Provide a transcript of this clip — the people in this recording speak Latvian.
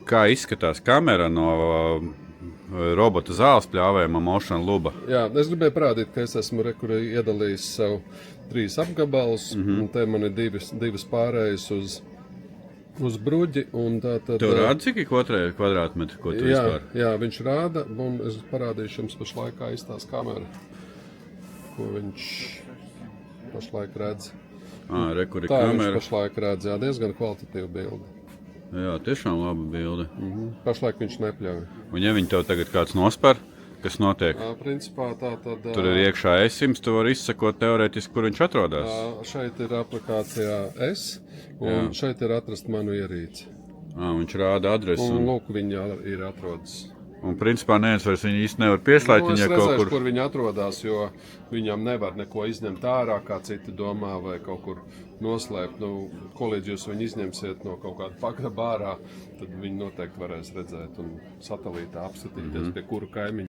kā izskatās kamera no robota zāles pļāvējuma Motion Luba. Jā, es gribēju parādīt, ka es esmu iedalījis sev 3 apgabalus, un te man ir divas pārējas uz bruģi. Tu rādi, cik ir kvadrātmetri, ko tu vispār? Jā, viņš rāda, un es parādīšu jums pašlaik, kā izstās kamera, ko viņš pašlaik redz. Kur ir Tā kamera. viņš pašlaik redz, jā, diezgan kvalitatīva bilde. Jā, tiešām laba bilde. Pašlaik viņš nepļauj. Un ja viņi tev tagad kāds nospēr, kas notiek? Principā tā tad... Tur ir iekšā esims, tu vari izsakot teorētiski, kur viņš atrodas. Šeit ir aplikācijā S, un šeit ir atrast manu ierīci. Viņš rāda adresi. Un lūk, viņa ir atrodas. Un principā neviens vairs viņu īsti nevar pieslēgt. Es redzēšu, kur viņa atrodas, jo viņam nevar neko izņemt ārā, kā citi domā, vai kaut kur noslēpt. Ko līdz jūs viņu izņemsiet no kaut kāda pagraba ārā, tad viņi noteikti varēs redzēt un satelītā apskatīties, pie kuru kaimiņa